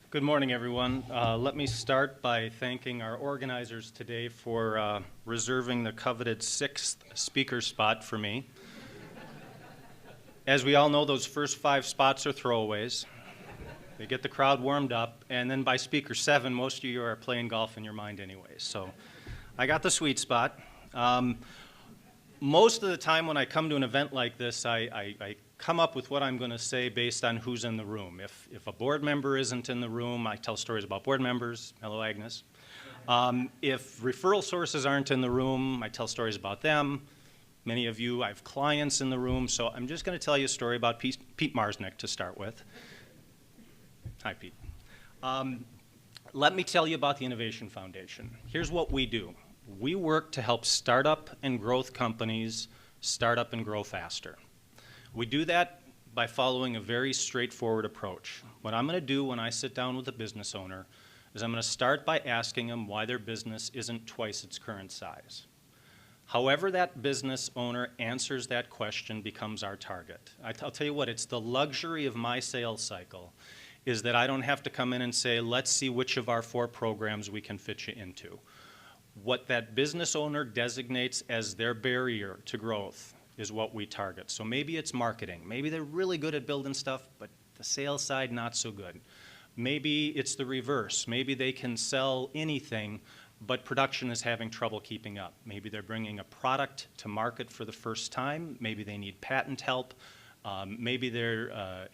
Good morning, everyone. Let me start by thanking our organizers today for reserving the coveted 6th speaker spot for me. As we all know, those first 5 spots are throwaways. They get the crowd warmed up, and then by speaker 7, most of you are playing golf in your mind anyways. So I got the sweet spot. Most of the time when I come to an event like this, I come up with what I'm going to say based on who's in the room. If a board member isn't in the room, I tell stories about board members. Hello, Agnes. If referral sources aren't in the room, I tell stories about them. Many of you, I have clients in the room, so I'm just going to tell you a story about Pete Marsnick to start with. Hi, Pete. Let me tell you about the Innovation Foundation. Here's what we do. We work to help startup and growth companies start up and grow faster. We do that by following a very straightforward approach. What I'm going to do when I sit down with a business owner is I'm going to start by asking them why their business isn't twice its current size. However that business owner answers that question becomes our target. I'll tell you what, it's the luxury of my sales cycle is that I don't have to come in and say, let's see which of our 4 programs we can fit you into. What that business owner designates as their barrier to growth is what we target. So maybe it's marketing. Maybe they're really good at building stuff, but the sales side not so good. Maybe it's the reverse. Maybe they can sell anything, but production is having trouble keeping up. Maybe they're bringing a product to market for the first time. Maybe they need patent help. Maybe they're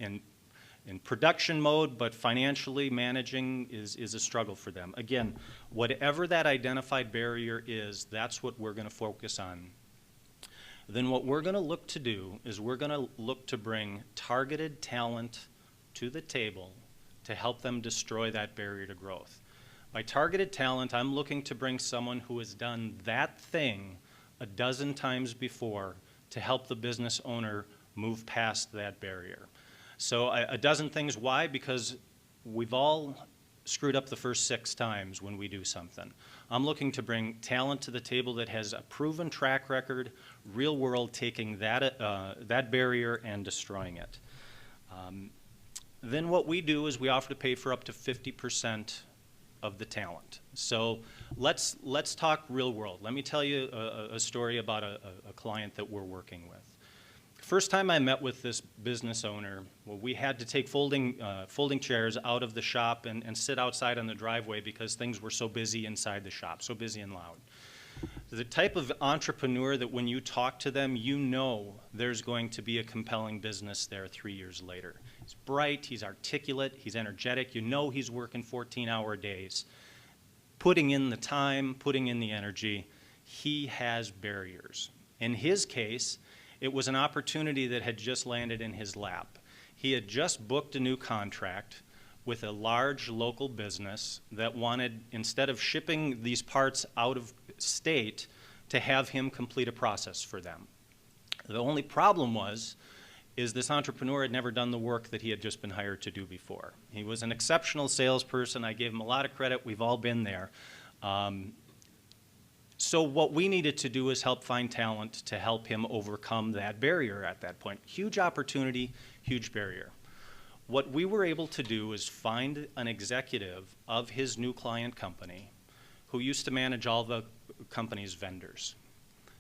in production mode, but financially managing is a struggle for them. Again, whatever that identified barrier is, that's what we're going to focus on. Then what we're going to look to do is we're going to look to bring targeted talent to the table to help them destroy that barrier to growth. By targeted talent, I'm looking to bring someone who has done that thing a dozen times before to help the business owner move past that barrier. So a dozen things. Why? Because we've all screwed up the first 6 times when we do something. I'm looking to bring talent to the table that has a proven track record, real world, taking that barrier and destroying it. Then what we do is we offer to pay for up to 50% of the talent. So let's talk real world. Let me tell you a story about a client that we're working with. First time I met with this business owner, well, we had to take folding chairs out of the shop and sit outside on the driveway because things were so busy inside the shop, so busy and loud. The type of entrepreneur that when you talk to them, you know there's going to be a compelling business there 3 years later. He's bright, he's articulate, he's energetic, you know he's working 14-hour days. Putting in the time, putting in the energy, he has barriers. In his case, it was an opportunity that had just landed in his lap. He had just booked a new contract with a large local business that wanted, instead of shipping these parts out of state, to have him complete a process for them. The only problem is this entrepreneur had never done the work that he had just been hired to do before. He was an exceptional salesperson. I gave him a lot of credit. We've all been there. So what we needed to do is help find talent to help him overcome that barrier at that point. Huge opportunity, huge barrier. What we were able to do is find an executive of his new client company who used to manage all the company's vendors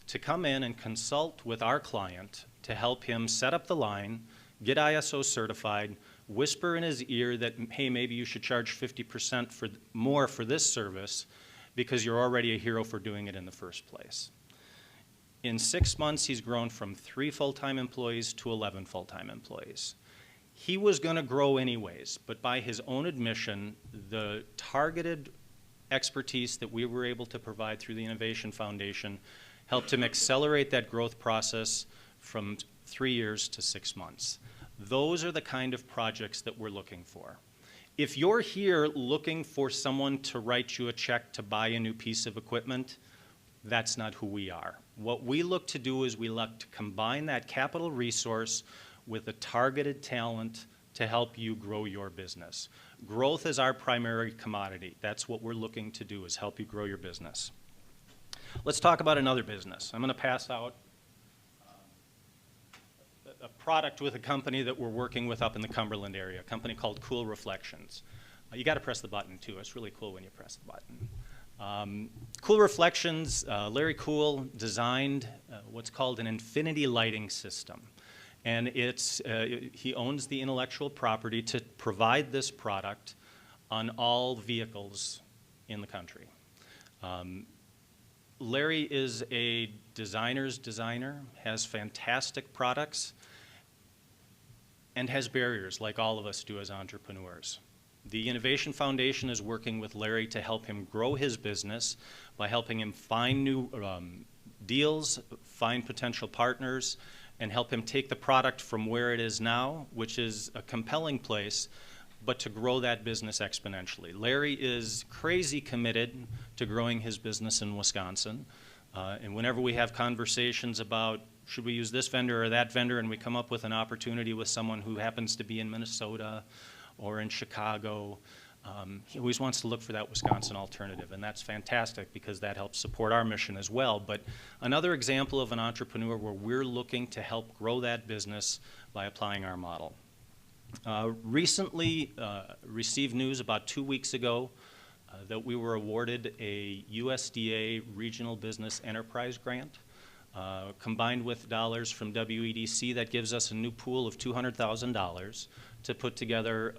to come in and consult with our client to help him set up the line, get ISO certified, whisper in his ear that, hey, maybe you should charge 50% more for this service because you're already a hero for doing it in the first place. In 6 months, he's grown from 3 full-time employees to 11 full-time employees. He was going to grow anyways, but by his own admission, the targeted expertise that we were able to provide through the Innovation Foundation helped him accelerate that growth process from 3 years to 6 months. Those are the kind of projects that we're looking for. If you're here looking for someone to write you a check to buy a new piece of equipment, that's not who we are. What we look to do is we look to combine that capital resource with a targeted talent to help you grow your business. Growth is our primary commodity. That's what we're looking to do, is help you grow your business. Let's talk about another business. I'm going to pass out a product with a company that we're working with up in the Cumberland area, a company called Cool Reflections. You got to press the button too. It's really cool when you press the button. Cool Reflections, Larry Cool designed what's called an infinity lighting system. And he owns the intellectual property to provide this product on all vehicles in the country. Larry is a designer's designer, has fantastic products, and has barriers like all of us do as entrepreneurs. The Innovation Foundation is working with Larry to help him grow his business by helping him find new deals, find potential partners, and help him take the product from where it is now, which is a compelling place, but to grow that business exponentially. Larry is crazy committed to growing his business in Wisconsin. And whenever we have conversations about should we use this vendor or that vendor, and we come up with an opportunity with someone who happens to be in Minnesota or in Chicago, he always wants to look for that Wisconsin alternative, and that's fantastic because that helps support our mission as well. But another example of an entrepreneur where we're looking to help grow that business by applying our model. Recently received news about 2 weeks ago that we were awarded a USDA Regional Business Enterprise Grant. Combined with dollars from WEDC, that gives us a new pool of $200,000 to put together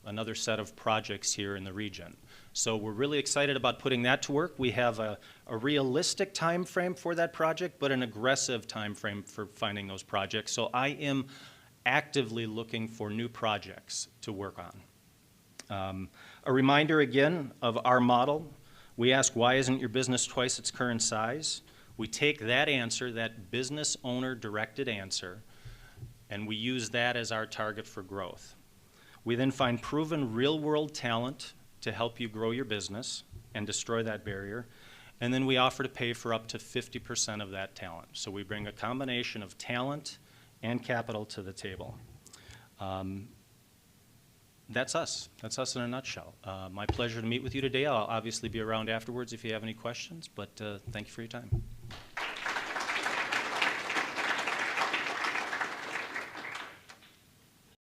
another set of projects here in the region. So we're really excited about putting that to work. We have a realistic time frame for that project, but an aggressive time frame for finding those projects. So I am actively looking for new projects to work on. A reminder again of our model. We ask, why isn't your business twice its current size? We take that answer, that business owner directed answer, and we use that as our target for growth. We then find proven real world talent to help you grow your business and destroy that barrier. And then we offer to pay for up to 50% of that talent. So we bring a combination of talent and capital to the table. That's us. That's us in a nutshell. My pleasure to meet with you today. I'll obviously be around afterwards if you have any questions, but thank you for your time.